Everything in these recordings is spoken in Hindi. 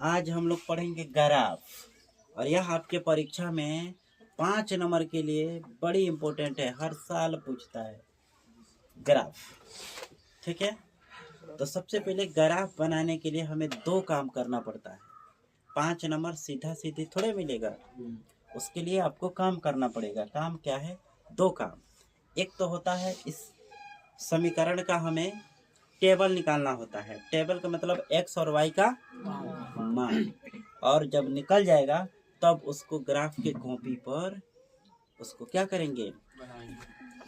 आज हम लोग पढ़ेंगे ग्राफ, और यह आपके परीक्षा में 5 नंबर के लिए बड़ी इम्पोर्टेंट है, हर साल पूछता है ग्राफ। ठीक है, तो सबसे पहले ग्राफ बनाने के लिए हमें 2 काम करना पड़ता है। 5 नंबर सीधा सीधी थोड़े मिलेगा, उसके लिए आपको काम करना पड़ेगा। काम क्या है? 2 काम। एक तो होता है इस समीकरण का हमें टेबल निकालना होता है। टेबल का मतलब x और y का मान, और जब निकल जाएगा तब उसको ग्राफ के कॉपी पर उसको क्या करेंगे?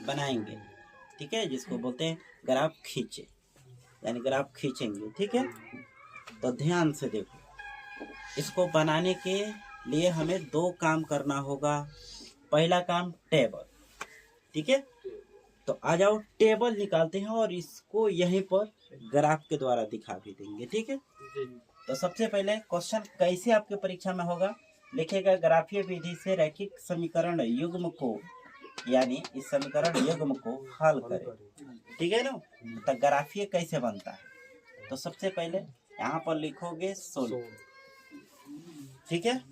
बनाएंगे। ठीक है, जिसको बोलते हैं ग्राफ खींचे, यानी ग्राफ खींचेंगे। ठीक है, तो ध्यान से देखो, इसको बनाने के लिए हमें 2 काम करना होगा। पहला काम टेबल। ठीक है, तो आ जाओ टेबल निकालते हैं और इसको यहीं पर ग्राफ के द्वारा दिखा भी देंगे। ठीक है, तो सबसे पहले क्वेश्चन कैसे आपके परीक्षा में होगा, लिखेगा ग्राफीय विधि से रैखिक समीकरण युग्म को, यानी इस समीकरण युग्म को हल करें। ठीक है ना, तो ग्राफीय कैसे बनता है? तो सबसे पहले यहाँ पर लिखोगे सोल्व। ठीक है,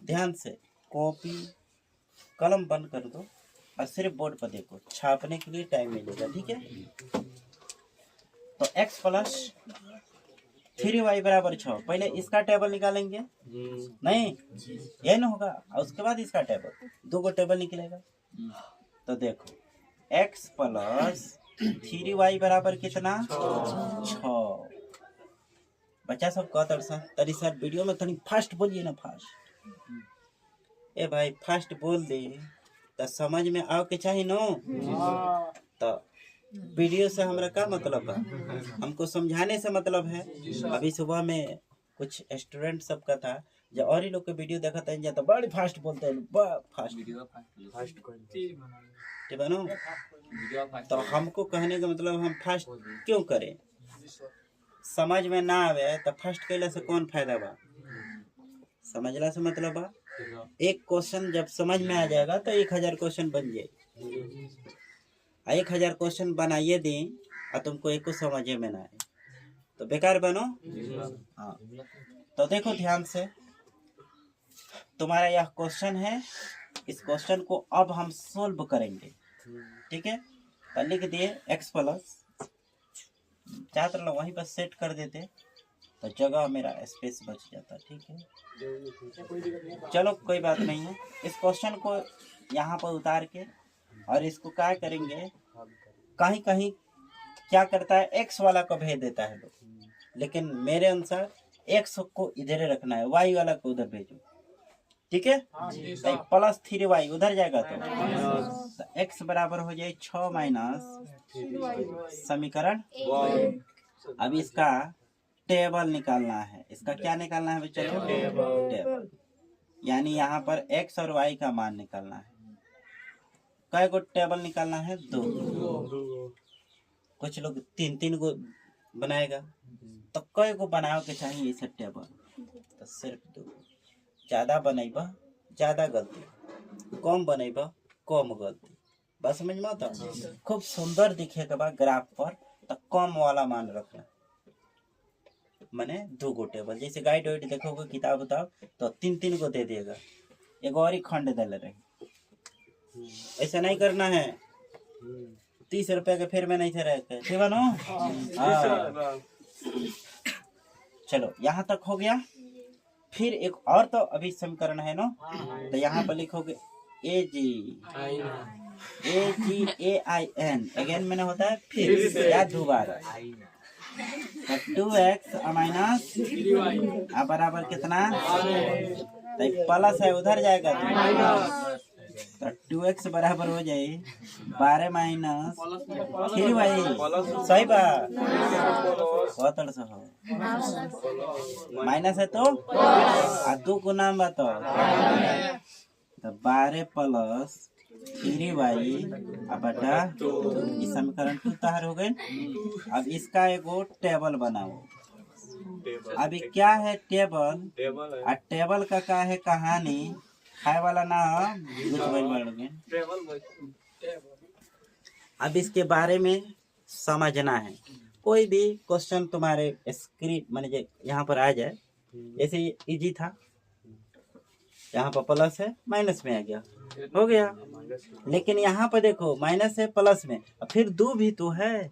ध्यान से कॉपी कलम बंद कर दो और सिर्फ बोर्ड पर देखो, छापने के लिए टाइम मिलेगा। ठीक है, तो x प्लस 3y बराबर 6, पहले इसका टेबल निकालेंगे। नहीं, ये ना होगा, और उसके बाद इसका टेबल, 2 को टेबल निकलेगा। तो देखो x प्लस 3y बराबर कितना? 6। बच्चा सब कह तरी सर वीडियो में थोड़ी फास्ट बोलिए ना, फास्ट। ए भाई फास्ट बोल दे तो समझ में आओ के चाहिए नो। तो वीडियो से हमारा क्या मतलब है? हमको समझाने से मतलब है। अभी सुबह में कुछ स्टूडेंट सब का था, जो और ही लोग के वीडियो देखा था, तो बड़ी फास्ट बोलते हैं, फास्ट ठीक है ना। तो हमको कहने का मतलब हम फास्ट क्यों करें? समझ में ना आवे तो फास्ट कैला से कौन फायदा बा? समझला से मतलब बा, एक क्वेश्चन जब समझ में आ जाएगा तो 1000 क्वेश्चन बन जाए। 1000 क्वेश्चन बनाइए दें और तुमको एक को समझे में ना आए तो बेकार बनो। हाँ, तो देखो ध्यान से, तुम्हारा यह क्वेश्चन है, इस क्वेश्चन को अब हम सोल्व करेंगे। ठीक है, तो लिख दिए x प्लस, चाहते रहो वहीं पर सेट कर देते तो जगह मेरा स्पेस बच जाता। ठीक है, चलो कोई बात नहीं है। इस क्वेश्चन को यहाँ पर उतार के और इसको क्या करेंगे, कहीं कहीं क्या करता है x वाला को भेज देता है लोग, लेकिन मेरे अनुसार x को इधर रखना है, y वाला को उधर भेजो। ठीक है, तो प्लस 3y उधर जाएगा तो x बराबर हो जाए 6 माइनस समीकरण। अब इसका टेबल निकालना है। इसका क्या निकालना है बच्चों? टेबल, यानी यहाँ पर x और y का मान निकालना है। कै को टेबल निकालना है? 2। कुछ लोग 3 को बनाएगा, तो कै को बनाओ के चाहिए इसे टेबल? तो सिर्फ 2। ज्यादा बनेबा ज्यादा गलती, कम बनेबा कम गलती। बस समझ में आता? खूब सुंदर दिखेगा बा ग्राफ पर, तो कम वाला मान रखना, माने 2 गो टेबल। जैसे गाइड वाइड देखोगे किताब उताब तो 3 को दे देगा, एक और ही खंड दे रहे। ऐसा नहीं करना है, 30 रुपए के फिर में नहीं थे रहते। ठीक है ना? चलो यहाँ तक हो गया। फिर एक और तो अभी समीकरण है ना, तो यहाँ पर लिखोगे AGAIN, अगेन मैंने होता है फिर या दोबारा, 2x माइनस बराबर कितना? तो प्लस है उधर जाएगा तो 2x बराबर हो जाए 12 माइनस 3y। सही बात, माइनस है तो 2 गुना बताओ, तो 12 प्लस 3y बटा इस समीकरण 2 तैयार हो गए। अब इसका एगो टेबल बनाओ। अभी क्या है टेबल, और टेबल का क्या है कहानी, खाए वाला ना। अब इसके बारे में समझना है। कोई भी क्वेश्चन तुम्हारे स्क्रीन माने यहाँ पर आ जाए ऐसे इजी था, यहाँ पर प्लस है माइनस में आ गया, हो गया। लेकिन यहाँ पर देखो माइनस है प्लस में, और फिर 2 भी तो है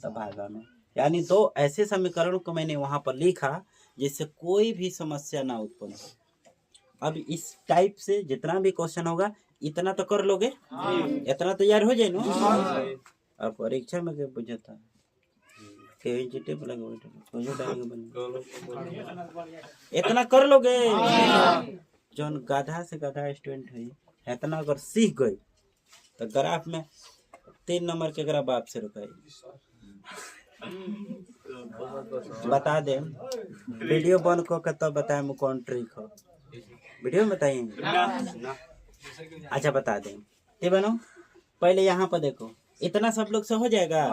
तब भागा में, यानी 2 ऐसे समीकरणों को मैंने वहां पर लिखा जिससे कोई भी समस्या ना उत्पन्न हो। अब इस टाइप से जितना भी क्वेश्चन होगा इतना तो कर लोगे, इतना तैयार हो जाए ना। अब परीक्षा में क्या पूछा था, इतना कर लोगे। जो गधा से गधा स्टूडेंट है इतना अगर सीख गई तो ग्राफ में 3 नंबर के ग्राफ आपसे रुकाई। बता दे वीडियो बंद को तब बताए कौन ट्रिक हो, वीडियो में बताइए। अच्छा बता दें ये बनो, पहले यहाँ पर देखो इतना सब लोग से हो जाएगा।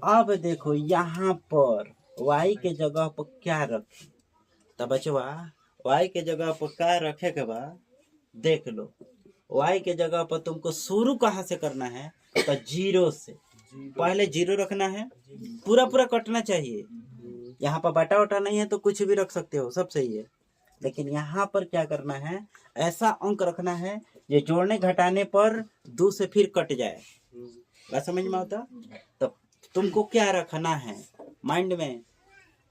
अब देखो यहाँ पर y के जगह पर क्या रखे, तब बचवा y के जगह पर क्या रखे के बाद देख लो। y के जगह पर तुमको शुरू कहाँ से करना है, तो 0 से। पहले 0 रखना है, पूरा पूरा कटना चाहिए। यहाँ पर बटा वटा नहीं है तो कुछ भी रख सकते हो, सब सही है। लेकिन यहाँ पर क्या करना है, ऐसा अंक रखना है ये जोड़ने घटाने पर 2 से फिर कट जाए। बात समझ में आता? तो तुमको क्या रखना है माइंड में,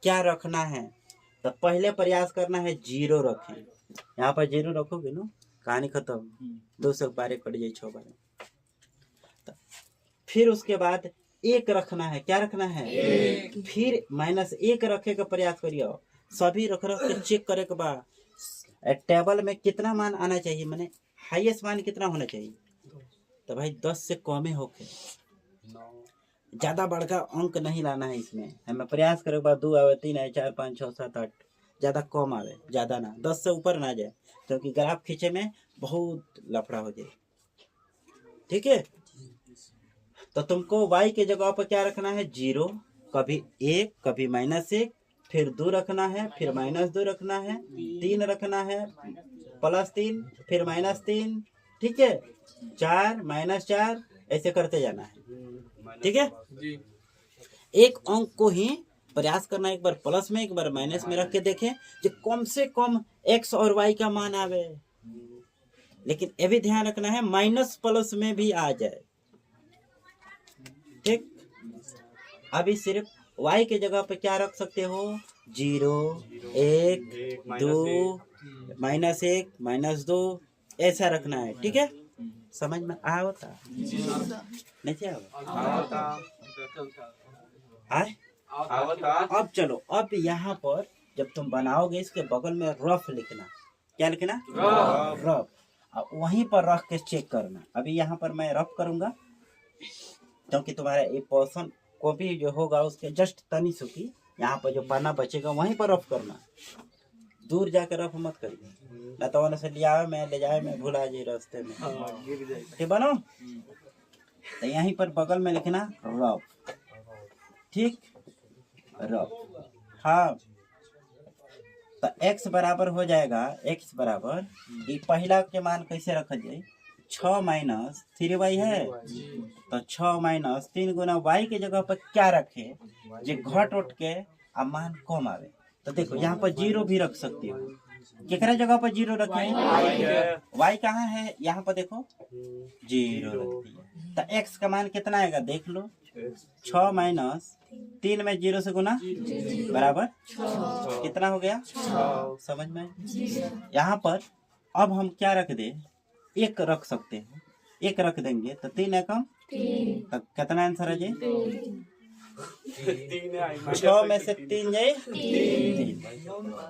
क्या रखना है, तो पहले प्रयास करना है 0 रखें। यहाँ पर 0 रखोगे ना कहानी खत्म, 2 से 12 कट जाए 6 बार। तो फिर उसके बाद 1 रखना है, क्या रखना है 1। फिर -1 रखे का प्रयास करिए, सभी रख के चेक करे के बाद टेबल में कितना मान आना चाहिए, माने हाईएस्ट मान कितना होना चाहिए, तो भाई 10 से कम ही होके, ज्यादा बड़का अंक नहीं लाना है इसमें। हमें प्रयास करे बाद 2 आवे, 3 आए, 4 5 6 7 8, ज्यादा कम आवे, ज्यादा ना, 10 से ऊपर ना जाए, क्योंकि ग्राफ खींचे में बहुत लफड़ा हो जाए। ठीक है, तो तुमको y के जगह पर क्या रखना है 0, कभी 1 कभी -1, फिर 2 रखना है, फिर -2 रखना है, 3 रखना है, +3, फिर -3, ठीक है, 4 -4, ऐसे करते जाना है। ठीक है, एक अंक को ही प्रयास करना, एक बार प्लस में एक बार माइनस में रख के देखें जो कम से कम x और y का मान आवे। लेकिन ये भी ध्यान रखना है माइनस प्लस में भी आ जाए। ठीक, अभी सिर्फ y के जगह पे क्या रख सकते हो 0 1 2 -1 -2, ऐसा रखना है। ठीक है, समझ में आवता नहीं क्या आवता? अब चलो, अब यहाँ पर जब तुम बनाओगे इसके बगल में रफ लिखना, क्या लिखना रफ, अब वहीं पर रख के चेक करना। अभी यहाँ पर मैं रफ करूंगा क्योंकि तुम्हारा ये पोर्शन कॉपी जो होगा उसके जस्ट तनी सुखी, यहाँ पर जो पन्ना बचेगा वहीं पर रफ करना, दूर जाकर रफ मत करिए, ना तो वहाँ से लिया मैं ले जाए मैं भुला जाए रास्ते में। ठीक बनो, तो यहीं पर बगल में लिखना रफ। ठीक, रफ, हाँ। तो x बराबर हो जाएगा, x बराबर ये पहला के मान कैसे रखा जाए 6 - 3y है, तो 6 - 3 गुना y के जगह पर क्या रखे जो घट उठ के अब मान कम आवे। तो देखो यहाँ पर 0 भी रख सकते हो, केकरा जगह पर 0 रखे, y कहाँ है, यहाँ पर देखो 0 रख दिया, तो x का मान कितना आएगा देख लो, 6 - 3 में 0 से गुना बराबर कितना हो गया, समझ में। यहाँ पर अब हम क्या रख दे, 1 रख सकते हैं, 1 रख देंगे तो 3 एकम, तो कितना आंसर है जी 6 में से 3 जाए 3।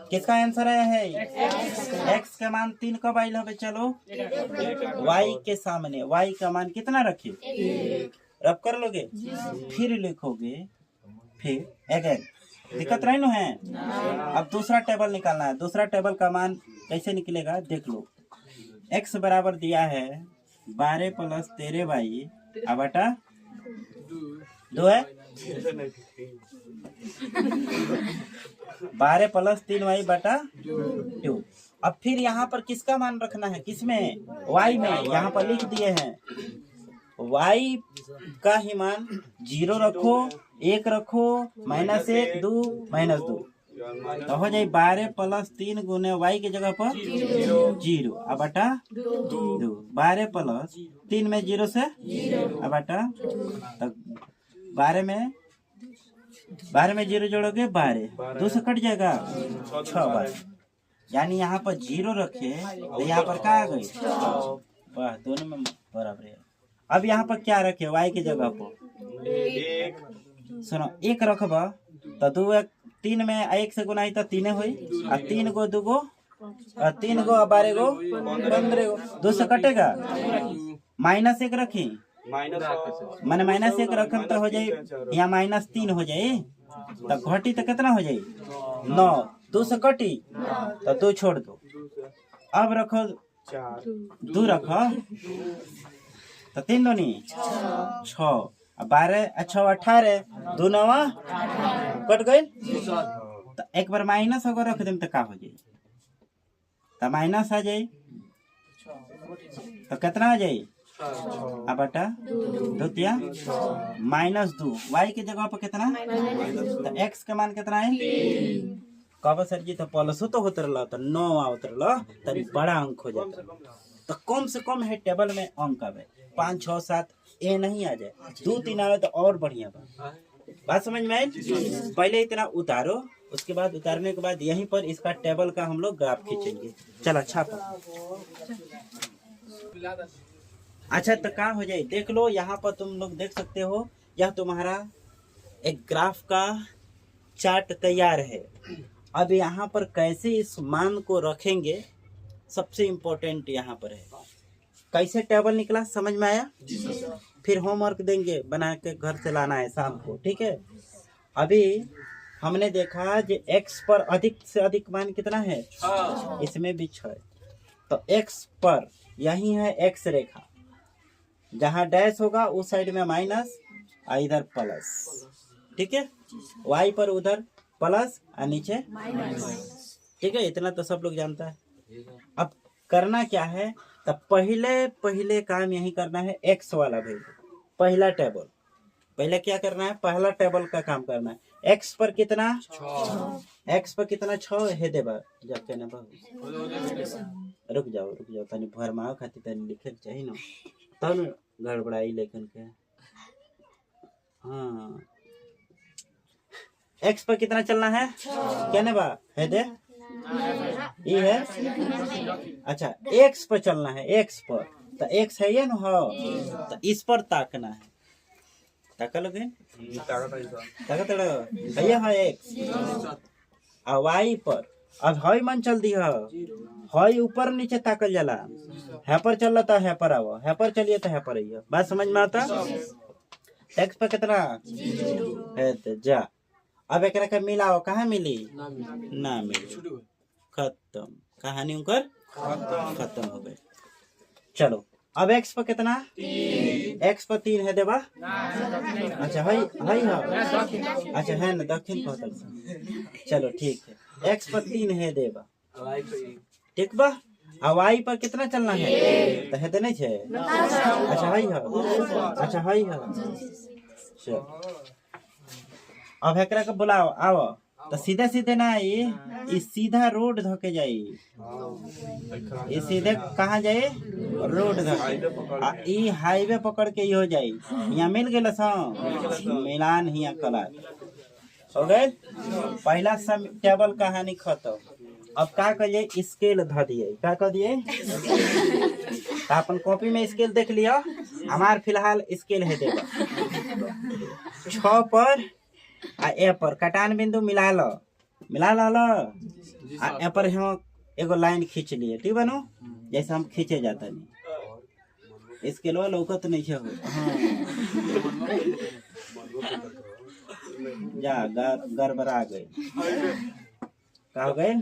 किसका आंसर आया है x का मान 3 कब आयल है, चलो y के सामने y का मान कितना रखे, रब कर लोगे, फिर लिखोगे, फिर अगेन दिक्कत रही न है। अब दूसरा टेबल निकालना है, दूसरा टेबल का मान कैसे निकलेगा देख लो। x बराबर दिया है 12 + 13y बटा 2 है, 12 + 3y बटा 2। अब फिर यहाँ पर किसका मान रखना है, किसमें y में, यहाँ पर लिख दिए हैं y का ही मान 0 रखो, 1 रखो, -1 2 -2, तो हो जाए 12 प्लस 3 गुने y की जगह पर 0 अब बटा 2। 12 प्लस 3 में 0 से अब बटा, तो 12 में 0 जोड़ोगे 12, 2 से कट जाएगा 6 बार, यानी यहाँ पर 0 रखे तो यहाँ पर क्या आ गई, वाह दोनों में बराबर है। अब यहाँ पर क्या रखे y की जगह पर, सुनो 1 रखबा तो 2 3 में 1 से गुना तो 3 हुई, और 3 गो 2 गो 3 गो 12 गो 15 गो, 2 से कटेगा, -1 रखी मैंने -1 रखम तो हो जाए यहाँ -3 हो जाए, तो घटी तो कितना हो जाए 9, 2 से कटी तो 2 छोड़ दो, अब रखो 2 रखो तो 3 दूनी 6, 12 6 18, 2 9 कट गई, तो एक बार माइनस अगर रख दें तो क्या हो जाए, तो माइनस आ जाए तो कितना आ जाए, अब बटा 2 तिया -2, y की जगह पर कितना, तो x का मान कितना है, कब सर जी तो प्लस तो होते रहा तो 9 आवत रहा तरी बड़ा अंक हो जाता, तो कम से कम है टेबल में अंक आवे 5 6 7 ए नहीं आ जाए, 2 3 आवे तो और बढ़िया बात समझ में आई। पहले इतना उतारो, उसके बाद उतारने के बाद यहीं पर इसका टेबल का हम लोग ग्राफ खींचेंगे। चलो छापो। अच्छा तो क्या हो जाए देख लो, यहाँ पर तुम लोग देख सकते हो, यह तुम्हारा एक ग्राफ का चार्ट तैयार है। अब यहाँ पर कैसे इस मान को रखेंगे सबसे इम्पोर्टेंट यहाँ पर है, कैसे टेबल निकला समझ में आया जी सर। फिर होमवर्क देंगे बना के घर से लाना है शाम को, ठीक है। अभी हमने देखा जो x पर अधिक से अधिक मान कितना है, इसमें भी 6, तो x पर यही है x रेखा, जहाँ डैश होगा उस साइड में माइनस इधर प्लस, ठीक है। y पर उधर प्लस और नीचे माइनस, ठीक है। इतना तो सब लोग जानता है। अब करना क्या है, तो पहले काम यही करना है, x वाला भाई पहला टेबल, पहले क्या करना है, पहला टेबल का काम करना है। x पर कितना 6 है देबा जाके ना बहु, रुक जाओ तनी भरमाओ खातिर तनी लिखे चाहिए ना, तब गड़बड़ाई लेकिन के। हाँ x पर कितना चलना है, क्या ना बा है दे ये है, अच्छा x पर चलना है, x पर तो x है ये ना, हो तो इस पर ताकना है, ताका लोगे ताकत भैया है x और y पर। अब हई मन चल दी है, हई ऊपर नीचे ताकल जाला, है पर चल रहा था, है पर आओ, है पर चलिए तो है पर आइए, बात समझ में आता। x पर कितना है तो जा, अब एक का मिलाओ, कहाँ मिली ना मिली, खत्म, कहानी उनकर खत्म हो गई। चलो अब x पर कितना, x पर 3 है देवा, अच्छा है, अच्छा है ना दक्षिण पहुंचल, चलो ठीक है, x पर 3 है देवा, ठीक बा। अब y पर कितना चलना है, तो है तो नहीं है, अच्छा है, अच्छा है, चलो अब एकरा के बुलाओ, आओ तो सीधे सीधे ना ये सीधा रोड धके जाई, ये सीधे कहाँ जाए, रोड धके, ये हाईवे पकड़ के हो जाई, यहाँ मिल गए मिलान हिया कला हो गए। पहला टेबल कहानी खत्म। अब क्या करिए, स्केल ध दिए, क्या कर दिए, अपन कॉपी में स्केल देख लिया, हमार फिलहाल स्केल है देगा 6 पर आ ए पर कटान बिंदु मिला लो आ ए पर हम एगो लाइन खींच लिए, ठीक बनो, जैसे हम खींचे जाता नहीं, इसके लो लौकत नहीं है। हाँ जा गड़बड़ा गए, कहा गए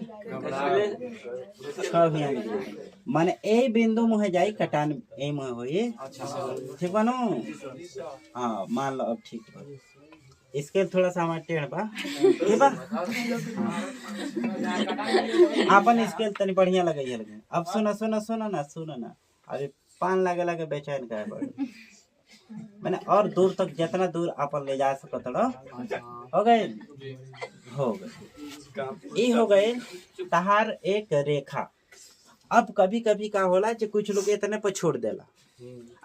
माने ए बिंदु मुहे जाई कटान ए मुहे होई, ठीक बनो। हाँ मान लो अब ठीक बा, स्केल थोड़ा सा हमारे टेढ़ बा, ठीक बा। अपन स्केल तनी बढ़िया लगे है। अब सुनो ना अरे पान लगे बेचैन का है मैंने, और दूर तक जितना दूर अपन ले जा सकते हो गए। ये हो गए तहार एक रेखा। अब कभी कभी का होला जो कुछ लोग इतने पर छोड़ देला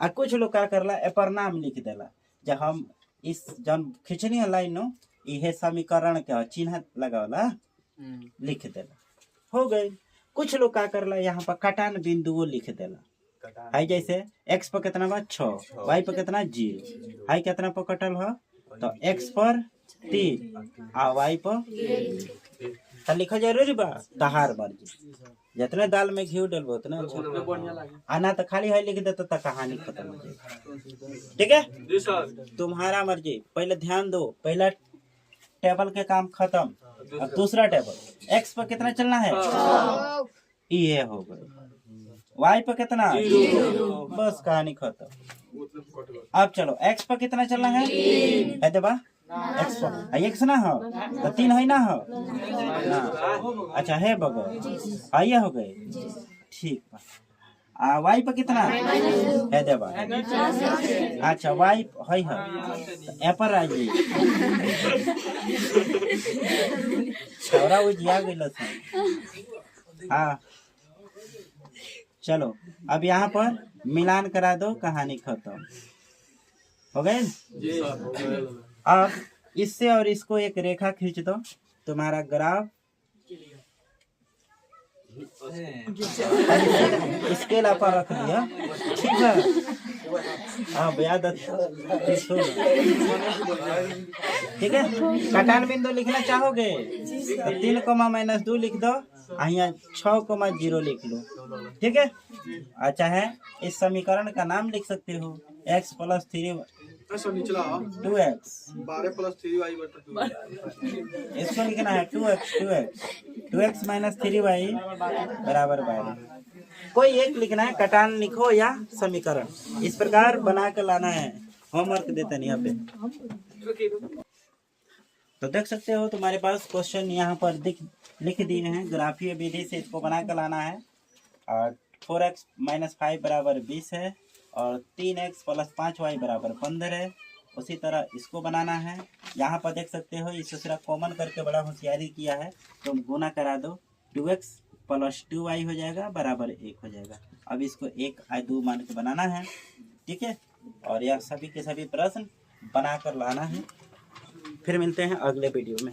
और कुछ लोग का करला ए पर नाम लिख देला। जब हम इस जन खिंचनी है लाइन नो इहे समीकरण के चिन्ह लगावला लिख देला हो गए। कुछ लोग का करला यहाँ पर कटान बिंदुओं लिख देला है। जैसे x पर कितना बा 6, y पर कितना 0, हाई कितना पर कटल है तो x पर 3 आ y पर तो लिखा जरूरी बा तहार मर्जी। जितने दाल में घी डलबो उतना अच्छा आना तो खाली है लिख देता तो कहानी खत्म हो जाएगी। ठीक है तुम्हारा मर्जी। पहले ध्यान दो, पहला टेबल के काम खत्म। अब दूसरा टेबल x पर कितना चलना है ये हो गया। y पर कितना बस कहानी खत्म। अब चलो x पर कितना चलना है देबा x पर x ना हो तो 3 है ना हो ना। अच्छा है बगल आइए हो गए ठीक बा। y पर कितना है देबा अच्छा y है ए पर आ जाइए छोरा वो जिया गइल छ। हाँ चलो अब यहाँ पर मिलान करा दो कहानी खत्म हो गए। अब इससे और इसको एक रेखा खींच दो तुम्हारा ग्राफ स्केल आप रख दिया ठीक है। हाँ याद ठीक है। कटान बिंदु लिखना चाहोगे तो 3, -2 लिख दो यहाँ 6, 0 लिख लो ठीक है। अच्छा है इस समीकरण का नाम लिख सकते हो x + 3 2x 12 + 3y इसको लिखना है 2x - 3y बराबर 12। कोई एक लिखना है कटान लिखो या समीकरण इस प्रकार बना कर लाना है। होमवर्क देते नहीं यहाँ पे तो देख सकते हो तुम्हारे पास क्वेश्चन यहाँ पर लिख दिए हैं। ग्राफीय विधि से इसको बना कर लाना है। और 4x - 5 बराबर 20 है और 3x + 5y बराबर 15 है। उसी तरह इसको बनाना है। यहाँ पर देख सकते हो इस दूसरा कॉमन करके बड़ा होशियारी किया है। तुम गुना करा दो 2x + 2y हो जाएगा बराबर 1 हो जाएगा। अब इसको 1 और 2 मान के बनाना है ठीक है। और यह सभी के सभी प्रश्न बना कर लाना है। फिर मिलते हैं अगले वीडियो में।